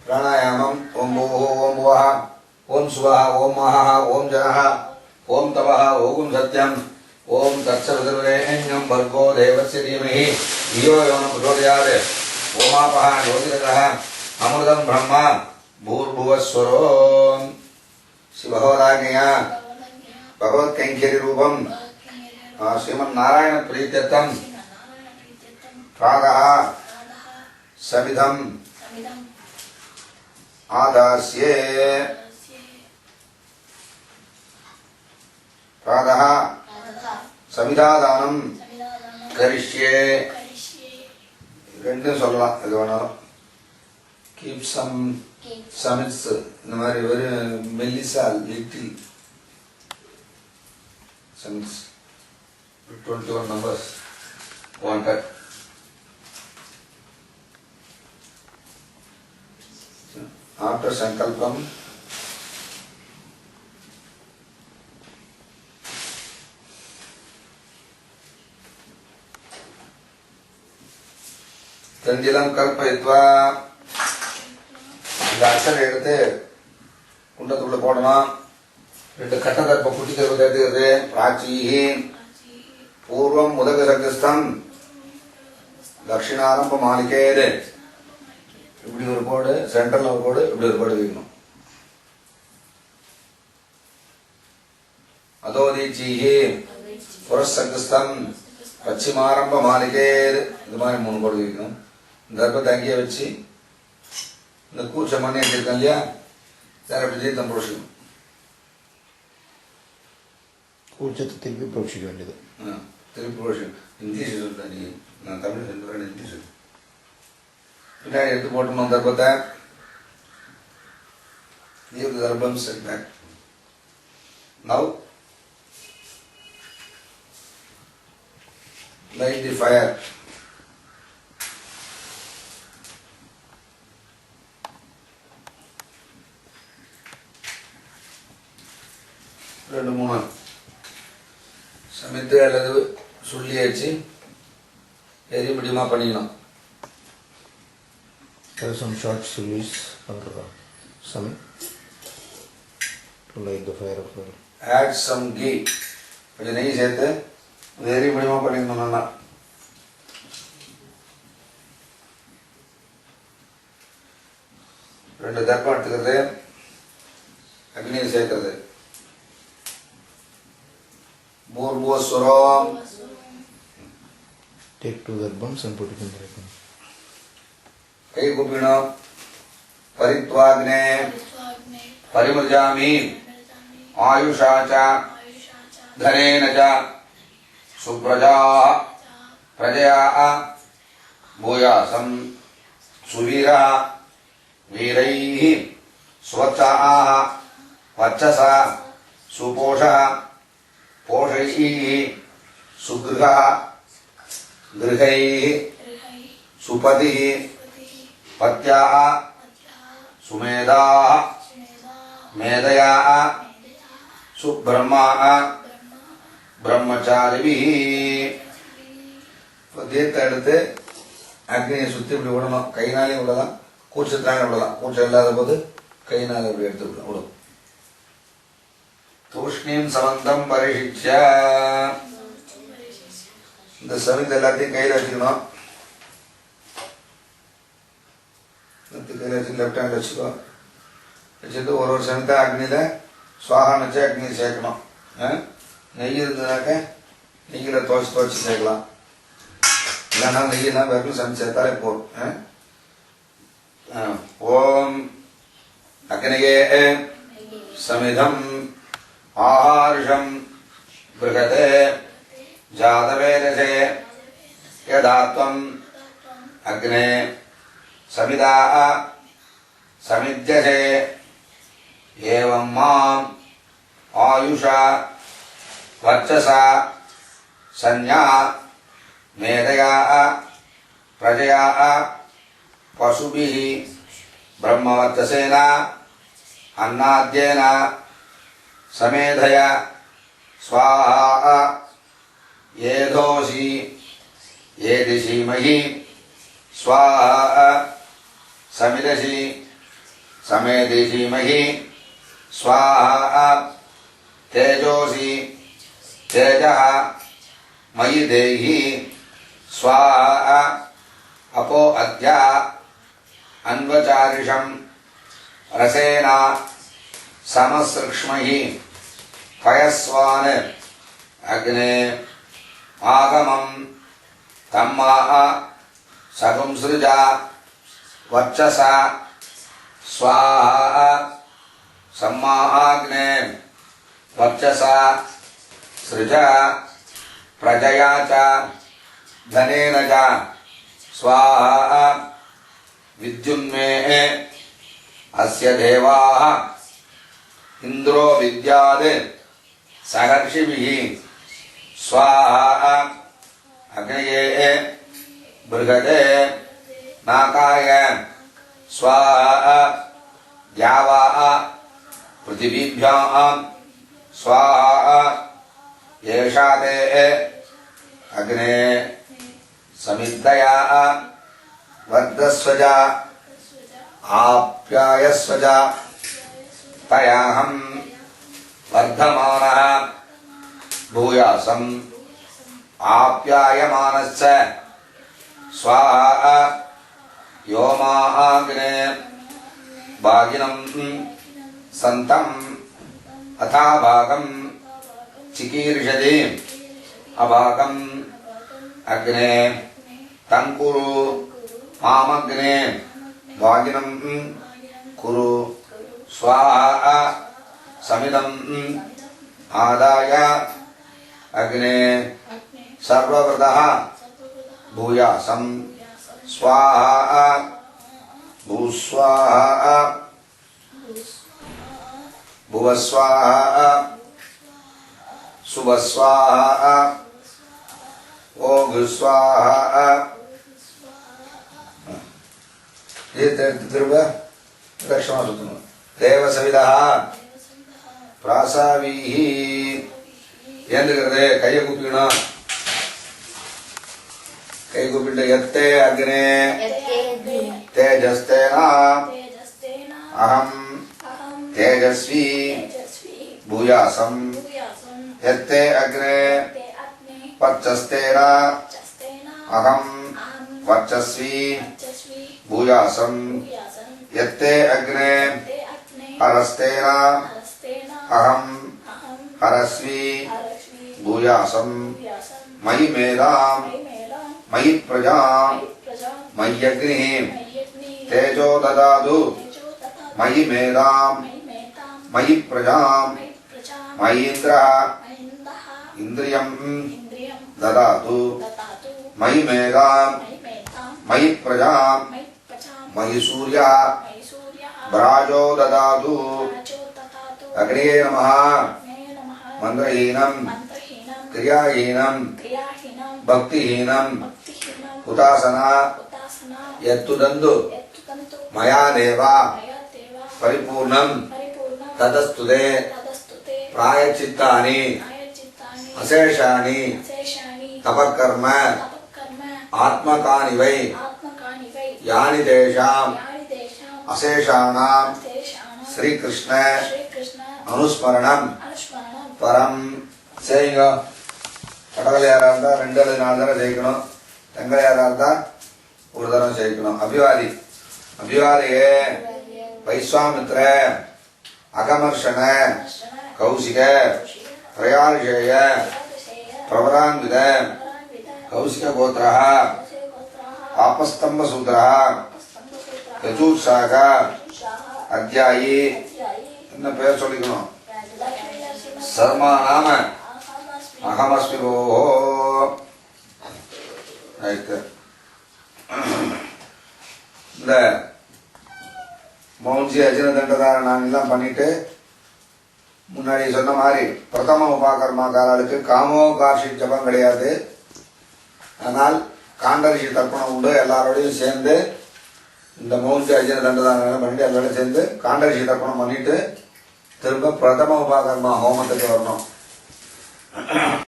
प्राणायामम् ओम भूः ओम भुवः ओम सुवः ओम महः ओम जनः ओम तपः ओम सत्यम् ओम तत्सवितुर्वरेण्यं भर्गो देवस्य धीमहि धियो यो न प्रचोदयात् ओमापः ज्योतिरसः अमृतं ब्रह्म भूर्भुवस्वरो श्रीभगवदाज्ञया भगवत्कैङ्कर्य रूपं श्रीमन्नारायण प्रीत्यर्थं प्रातः सविधम् आदास्ये प्रातः सविधादानं करिष्ये ரெண்டும் சொல்லலாம் எது வேணாலும் கீப் சமிட்ஸ் இந்த மாதிரி ஒரு மெல்லிசா little summits 21 numbers wanted. After sankalpam தஞ்சிலம் கல்பயித்வா இந்த அச்சரை எடுத்து குண்டத்துக்குள்ள போடணும். 2 கட்டதர்ப்ப குட்டி தர்ப்பத்தை எடுத்துக்கிறது. பிராச்சீஹி பூர்வம் முதக சங்கஸ்தம் தட்சிணாரம்ப மாளிகேது இப்படி ஒரு கோடு, சென்ட்ரல் ஒரு கோடு, இப்படி ஒரு கோடு வைக்கணும். அதோதீச்சீஹி புரசங்கஸ்தம் பச்சிமாரம்ப மாளிகேது இது மாதிரி 3 கோடு வைக்கணும். இந்த தர்ப்பத்தை அங்கேயே வச்சு இந்த கூச்ச மண்ணி எடுத்திருக்கோம் இல்லையா, சார் அப்படி தீர்த்தம் புரோஷிக்கணும். கூச்சத்தை திருப்பி புரோஷிக்க வேண்டியது. திருப்பி புரோஷிக்கணும். இங்கிலீஷ் சொல்லிட்டேன் நீ, நான் தமிழ் சொல்லுறேன், இங்கிலீஷ் சொல்லு. பின்னாடி எடுத்து போட்டோம் தர்ப்பத்தை. Leave the darbam set back. Now light the fire. ரெண்டு மூணு சமைத்து அல்லது சுள்ளி வச்சு எரி முடியுமா பண்ணிக்கணும். There are some short sullis or some to light the fire of oil. Add some ghee. கொஞ்சம் நெய் சேர்த்து எரி முடியுமா பண்ணிக்கணும். நல்லா ரெண்டு தர்ப்பம் எடுத்துக்கிறது, அக்னியை சேர்க்கிறது. பூர்வஸ்வரம். Take 2 darbams and put it in the oven. கை கூப்பிடணும். பரித்வாக்னே பரிமிருஜாமி ஆயுஷா ச தனேன ச சுப்ரஜா பிரஜயா பூயாசம் சுவீரா வீரைः ஸ்வச்சாः வச்சசா சுபோஷா போஷைः சுக்ருஹா கிருஹைः சுபதிः பத்யாः சுமேதாः மேதயாः சுப்ரஹ்மாः பிரம்மச்சாரிபிः. தீர்த்தம் எடுத்து அக்னியை சுற்றி இப்படி விடணும். கைனாலே விடலாம், கூச்சத்தானே விடலாம். கூச்சம் இல்லாத போது கைனால இப்படி எடுத்து விடும். தூஷ்ணீம் சமந்தம் பரிஷிச்ச. இந்த சமித் எல்லாத்தையும் கையில் வச்சுக்கணும். கையில் வச்சு லெஃப்ட் ஹேண்ட் வச்சுக்கோ. வச்சுட்டு ஒரு சமித்தை அக்னியில் சுவாகான்னு வச்சு அக்னியை சேர்க்கணும். நெய் இருந்ததுனாக்க நெய்யில் துவச்சி சேர்க்கலாம். இல்லைன்னா நெய்யினா வெறும் சமைச்சு சேர்த்தாலே போதும். ஓம் அக்னியே சமிதம் ஆஹார்ஷம் பிருகதே ஜாதவேதசே யதாத்வம் அக்னே சமிதா சமித்யசே ஏவம் மாம் ஆயுஷா வச்சசா சஞ்ஞா மேதயா பிரஜயா பசுபிः பிரம்மவர்ச்சசேன அன்னாத்யேன சமேதய ஸ்வாஹா ஏதோசி ஏதிஷீமஹி ஸ்வாஹா சமிதசி समेति धीमहि स्वाहा तेजोसि तेजः मयि देहि स्वाहा अपो अद्य अन्वचारिषं रसेन समसृक्ष्महि पयस्वान् अग्ने आगमं तम्माः सगुंसृजा वर्चसा स्वाहा सम्माग्ने वर्चसा सृजा प्रजया च धनेन च स्वाहा विद्युन्मे अस्य देवाः इन्द्रो विद्यात् सहर्षिभिः स्वाहा अग्नये बृहदे नाकाय स्वाहा द्यावाः पृथिवीभ्यां स्वाहा येषा ते अग्ने समिद्धया वर्धस्वजा आप्यायस्वजा तयाहं वर्धमानः भूयासम् आप्यायमानश्च स्वाहा योमाग्ने भागिनं सन्तम् अथा भागं चिकीर्षति अभागम् अग्ने तङ्कुरु मामग्ने भागिनं कुरु स्वाहा समिदम् आदाय अग्ने सर्वव्रतः भूयासं स्वाहा भूस्वाहा भुवस्वाहा सुवस्वाहा ओघुस्वाहा देवसविदः प्रासावीः एंदुकिरदे कैय कुप्पिकணும் कई कुप्पिट्टु यत्ते अग्ने तेजस्तेना अहं तेजस्वी भूयासं यत्ते अग्ने वर्चस्तेना अहं वर्चस्वी भूयासं यत्ते अग्ने हरस्तेना अहं हरस्वी भूयासं मयि मेधां मयि प्रजां मय्यग्निः तेजो ददातु मयि मेधां मयि प्रजां मयीन्द्रः इन्द्रियं ददातु मयि मेधां मयि प्रजां मयि सूर्यः भ्राजो ददातु अग्ने नमः मंत्रहीनं क्रियाहीनं भक्तिहीनं उदासना यत्तुदन्तु मया देवा परिपूर्णं तदस्तुते प्रायश्चित्तानि अशेषानि तपकर्म आत्मकानि वै यानि तेषाम् अशेषाणां श्रीकृष्ण अनुस्मरणं परम செய்யுங்க. கடவுள் யாரா இருந்தா 2 அல்லது 4 தடவை ஜெயிக்கணும். தங்களை யாரா இருந்தா ஒரு தடவை ஜெயிக்கணும். அபிவாதி அபிவாதியே வைஸ்வாமித்ர அகமர்ஷண கௌசிக பிரயார்ஷேய பிரவரான்வித கௌசிக கோத்ரः ஆபஸ்தம்ப சூத்ரः யஜூர்ஷாக அத்தியாயி என்ன பேர் சொல்லிக்கணும். சர்மா நாம அகமஸ்மி போஹோ. இந்த மௌன்சி அஜின தண்டதாரணம் எல்லாம் பண்ணிட்டு முன்னாடி சொன்ன மாதிரி பிரதம உபாகர்மா காலாளுக்கு காமோ கார்ஷி ஜபம் கிடையாது. ஆனால் காண்டரிஷி தர்ப்பணம் உண்டு. எல்லாரோடையும் சேர்ந்து இந்த மௌன்சி அஜின தண்டதாரணம் பண்ணிட்டு எல்லாரோடையும் சேர்ந்து காண்டரிஷி தர்ப்பணம் பண்ணிட்டு திரும்ப பிரதம உபாகர்மா ஹோமத்துக்கு வரணும்.